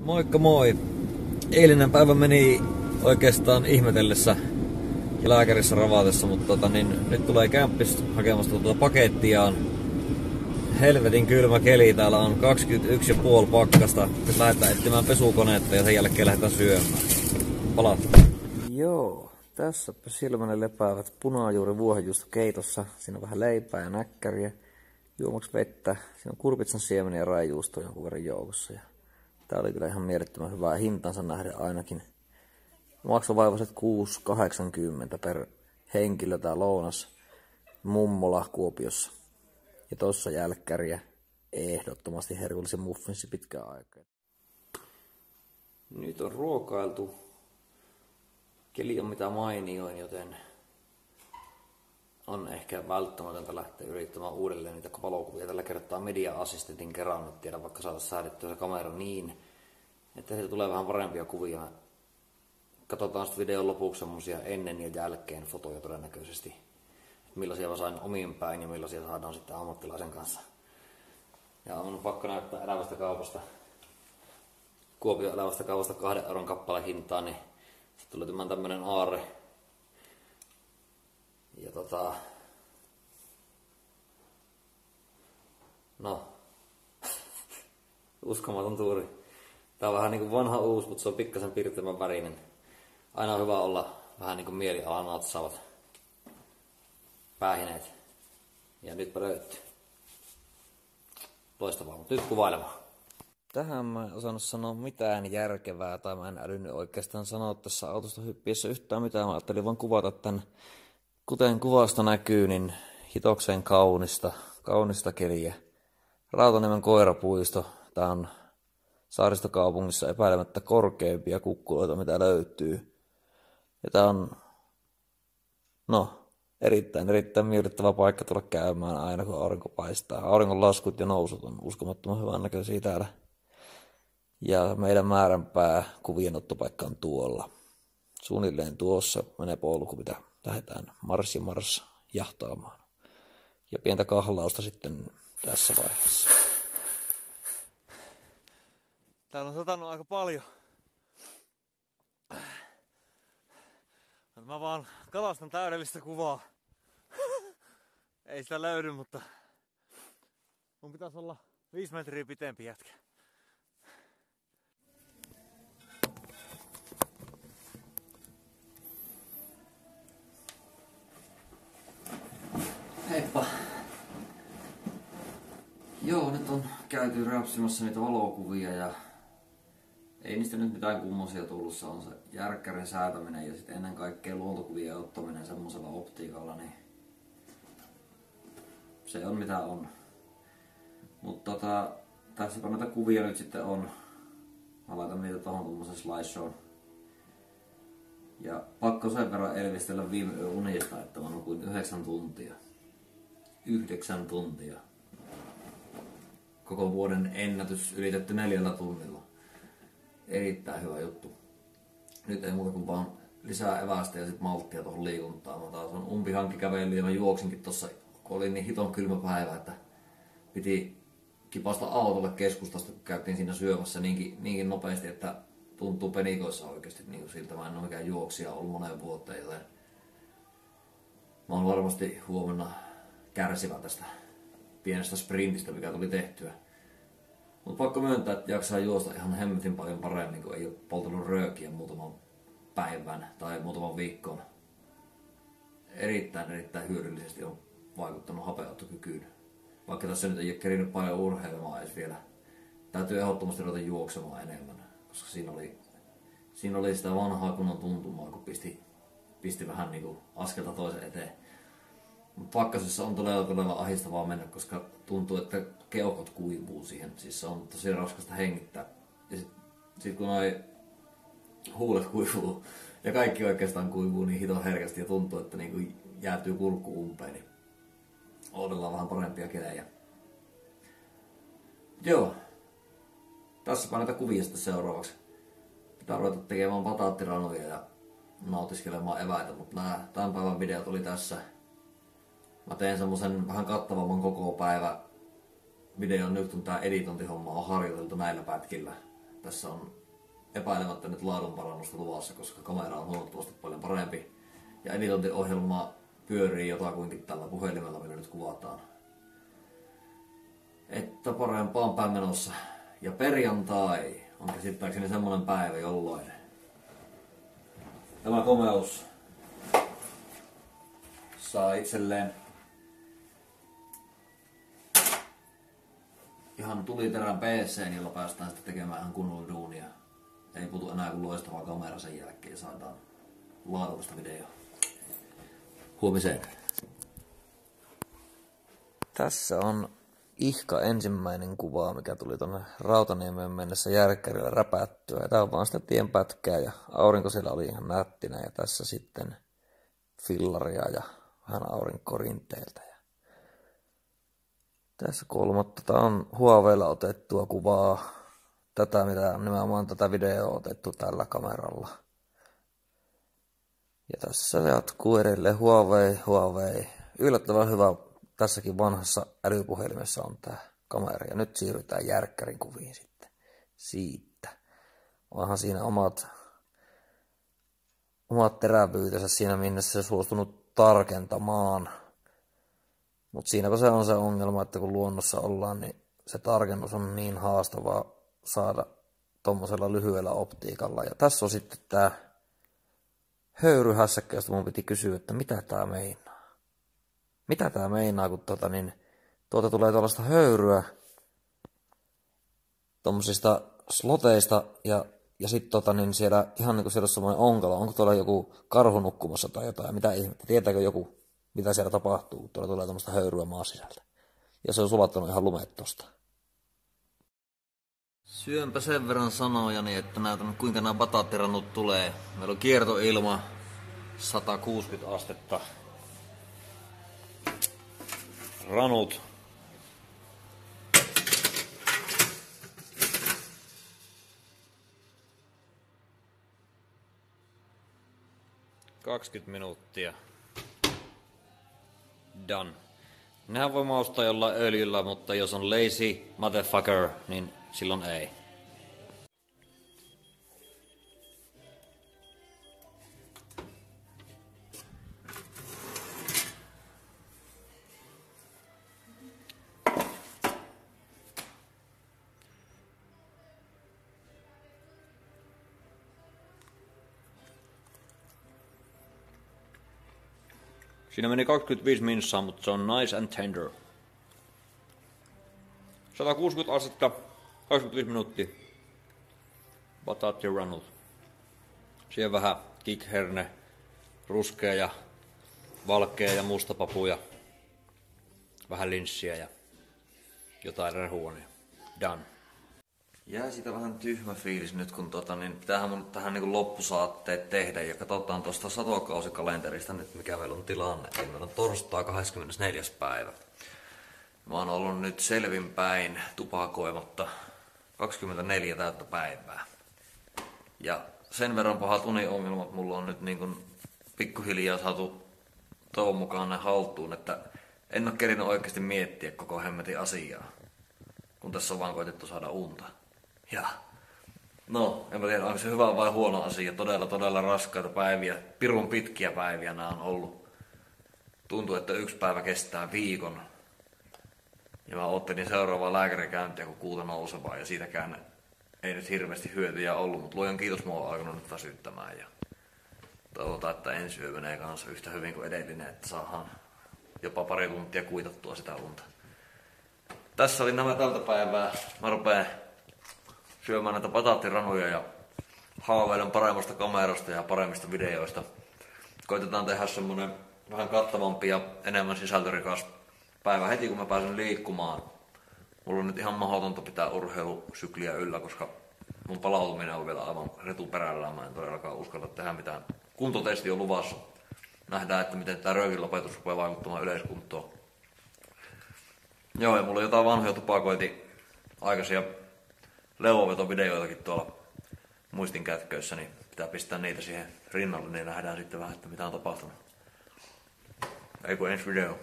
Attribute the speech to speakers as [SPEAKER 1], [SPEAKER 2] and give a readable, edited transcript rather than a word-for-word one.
[SPEAKER 1] Moikka moi! Eilinen päivä meni oikeastaan ihmetellessä ja lääkärissä ravaatessa, mutta nyt tulee kämppis hakemasta pakettiaan. Helvetin kylmä keli, täällä on 21,5 pakkasta. Nyt lähdetään etsimään pesukoneetta ja sen jälkeen lähdetään syömään. Palataan. Joo, tässäpä silmäni lepäävät punajuuri vuohenjuusto keitossa. Siinä on vähän leipää ja näkkäriä. Juomaksi vettä. Siinä on kurpitsan siemeniä ja raijuustoa jonkun verran joukossa. Ja tää oli kyllä ihan mielettömän hyvää hintansa nähden ainakin. Maksavaivaset 6,80 per henkilö tää lounas Mummola Kuopiossa. Ja tossa jälkkäriä ehdottomasti herkullisen muffinssi pitkään aikaa. Nyt on ruokailtu. Keli on mitä mainioin, joten on ehkä välttämätöntä lähteä yrittämään uudelleen niitä valokuvia. Tällä kertaa media-assistentin kerran, nyt tiedä vaikka saada säädettyä se kamera niin, että siitä tulee vähän parempia kuvia. Katsotaan sitten videon lopuksi semmosia ennen ja jälkeen fotoja todennäköisesti. Millaisia mä sain omiin päin ja millaisia saadaan sitten ammattilaisen kanssa. Ja on pakko näyttää elävästä kaupasta. Kuopion elävästä kaupasta 2 euron kappaleen hintaa, niin sitten tuli tämän tämmönen aarre. Ja no, uskomaton tuuri. Tää on vähän niinku vanha uusi, mutta se on pikkasen pirteämän värinen. Aina on hyvä olla vähän niinku mielialan natsaavat päähineet. Ja nytpä löytyy. Loistavaa, mutta nyt kuvailemaan. Tähän mä en osannut sanoa mitään järkevää, tai mä en älynyt oikeastaan sanoa tässä autosta hyppiessä yhtään mitään. Mä ajattelin vaan kuvata tän, kuten kuvasta näkyy, niin hitokseen kaunista keliä. Rautaniemen koirapuisto. Tää on Saaristokaupungissa epäilemättä korkeimpia kukkuloita, mitä löytyy. Ja tää on, erittäin miellyttävä paikka tulla käymään aina, kun aurinko paistaa. Auringon laskut ja nousut on uskomattoman hyvän näköisiä täällä. Ja meidän määränpää kuvienottopaikka on tuolla. Suunnilleen tuossa menee polku, mitä lähdetään mars jahtaamaan. Ja pientä kahlausta sitten tässä vaiheessa. Täällä on satanut aika paljon. Mä vaan kalastan täydellistä kuvaa. Ei sitä löydy, mutta mun pitäisi olla 5 metriä pitempi jätkä. Heippa! Joo, nyt on käyty räpsimassa niitä valokuvia ja ei niistä nyt mitään kummosia tullut. Se on se järkkärin säätäminen ja sitten ennen kaikkea luontokuvien ottaminen semmosella optiikalla, niin se on mitä on. Mutta tässäpä näitä kuvia nyt sitten on. Mä laitan niitä tohon tommosen slideshown. Ja pakko sen verran elvistellä viime yön unista, että mä nukuin 9 tuntia. 9 tuntia. Koko vuoden ennätys ylitetty 4 tunnilla. Erittäin hyvä juttu. Nyt ei muuta kuin vaan lisää evästä ja sit malttia tuohon liikuntaan. Mä taas on umpihankki kävely ja mä juoksinkin tossa, kun oli niin hiton kylmä päivä, että piti kipasta autolle keskustasta, kun käytiin siinä syömässä niinkin nopeasti, että tuntuu penikoissa oikeesti niin siltä. Mä en oo mikään juoksija ollut moneen vuoteen, joten mä oon varmasti huomenna kärsivä tästä pienestä sprintistä, mikä tuli tehtyä. Mutta pakko myöntää, että jaksaa juosta ihan hemmetin paljon paremmin, kun ei ole poltanut röökiä muutaman päivän tai muutaman viikkoon. Erittäin hyödyllisesti on vaikuttanut hapenottokykyyn. Vaikka tässä nyt ei ole kerinyt paljon urheilemaan edes vielä. Täytyy ehdottomasti ruveta juoksemaan enemmän, koska siinä oli sitä vanhaa kunnon tuntumaa, kun pisti vähän niinku askelta toisen eteen. Mutta pakkasessa on todella ahdistavaa mennä, koska tuntuu, että keuhkot kuivuu siihen. Siis se on tosi raskasta hengittää. Ja sit kun noi huulet kuivuu ja kaikki oikeastaan kuivuu niin hiton herkästi ja tuntuu, että niinku jäätyy kurkku umpeen, niin odotellaan vähän parempia kelejä. Joo. Tässäpä näitä kuvia sitten seuraavaksi. Pitää ruveta tekemään bataattiranoja ja nautiskelemaan eväitä, mutta nämä tämän päivän videot oli tässä. Mä teen semmosen vähän kattavamman koko päivä videon nyt, kun tää editointihomma on harjoiteltu näillä pätkillä. tässä on epäilemättä nyt laadunparannusta luvassa, koska kamera on huomattavasti paljon parempi. Ja editointiohjelma pyörii jotakuinkin tällä puhelimella, millä nyt kuvataan. Että parempaan päin menossa. Ja perjantai on käsittääkseni semmonen päivä, jolloin tämä komeus saa itselleen ihan tuliterän PC:n, jolla päästään sitten tekemään ihan kunnolla duunia. Ei puutu enää kuin loistava kamera sen jälkeen ja saadaan laadukasta videoa. Huomiseen. Tässä on ihka ensimmäinen kuva, mikä tuli tonne Rautaniemeen mennessä järkkärillä räpättyä. Ja tää on vaan sitä tienpätkää ja aurinko siellä oli ihan nättinä ja tässä sitten fillaria ja vähän aurinkorinteiltä. Ja tässä kolmatta. Tää on Huaweilla otettua kuvaa. Nimenomaan tätä videoa on otettu tällä kameralla. Ja tässä jatkuu edelleen Huawei. Yllättävän hyvä tässäkin vanhassa älypuhelimessa on tää kamera. Ja nyt siirrytään järkkärin kuviin sitten siitä. Onhan siinä omat terävyytensä siinä, minne se suostunut tarkentamaan. Mutta siinäpä se on se ongelma, että kun luonnossa ollaan, niin se tarkennus on niin haastavaa saada tommosella lyhyellä optiikalla. Ja tässä on sitten tää höyryhässäkkä, josta mun piti kysyä, että mitä tää meinaa. Mitä tää meinaa, kun tuolta tulee tuollaista höyryä tommosista sloteista ja sit siellä ihan niinku siellä on semmoinen onkalo. Onko tuolla joku karhu nukkumassa tai jotain? Mitä ihmettä? Tietääkö joku, mitä siellä tapahtuu, kun tuolla tulee tommoista höyryä maan sisältä? Ja se on sulattanut ihan lumeet tosta. Syönpä sen verran sanojani, että näytän kuinka nämä bataattirannut tulee. Meillä on kiertoilma 160 astetta. Ranut. ...20 minuuttia. Done. Nehän voi maustaa jollain öljyllä, mutta jos on lazy motherfucker, niin silloin ei. Siinä meni 25 minssaa, mutta se on nice and tender. 160 astetta, 25 minuuttia. Bataattirannut. Siihen vähän kikherne, ruskea ja valkea ja musta papu ja vähän linssiä ja jotain rehua, niin done. Jää siitä vähän tyhmä fiilis nyt, kun pitäähän mun tähän niin loppusaatteet tehdä ja katsotaan tuosta satokausikalenterista nyt mikä meillä on tilanne. Eli meillä on torstai 24. päivä. Mä oon ollut nyt selvinpäin tupakoimatta 24 täyttä päivää. Ja sen verran pahat uniongelmat mulla on nyt niin kuin pikkuhiljaa saatu toivon mukaan ne haltuun, että en oo kerinyt oikeasti miettiä koko hemmetin asiaa, kun tässä on vaan koitettu saada unta. Ja no, en mä tiedä, onko se hyvä vai huono asia. Todella raskaita päiviä, pirun pitkiä päiviä nämä on ollut. Tuntuu, että yksi päivä kestää viikon. Ja mä ottelin seuraavaa lääkärikäyntiä, kun kuuta nousevaa. Ja siitäkään ei nyt hirveästi hyötyjä ollut, mutta luojan kiitos, mua on alkanut nyt väsyttämään. Ja toivotaan, että ensi yö menee kanssa yhtä hyvin kuin edellinen, että saadaan jopa pari tuntia kuitattua sitä unta. Tässä oli nämä tältä päivää. Mä rupeen syömään näitä bataattiranoja ja haaveilen paremmasta kamerasta ja paremmista videoista. Koitetaan tehdä semmonen vähän kattavampi ja enemmän sisältörikas päivä heti kun mä pääsen liikkumaan. Mulla on nyt ihan mahdotonta pitää urheilusykliä yllä, koska mun palautuminen on vielä aivan retuperällään. Mä en todellakaan uskalla tehdä mitään. Kuntotesti on luvassa. Nähdään, että miten tää röökin lopetus rupeaa vaikuttamaan yleiskuntoon. Joo, ja mulla on jotain vanhoja tupakointi-aikaisia leuovetovideoitakin tuolla muistinkätköissä, niin pitää pistää niitä siihen rinnalle, niin nähdään sitten vähän, että mitä on tapahtunut. Ei kun ensi video.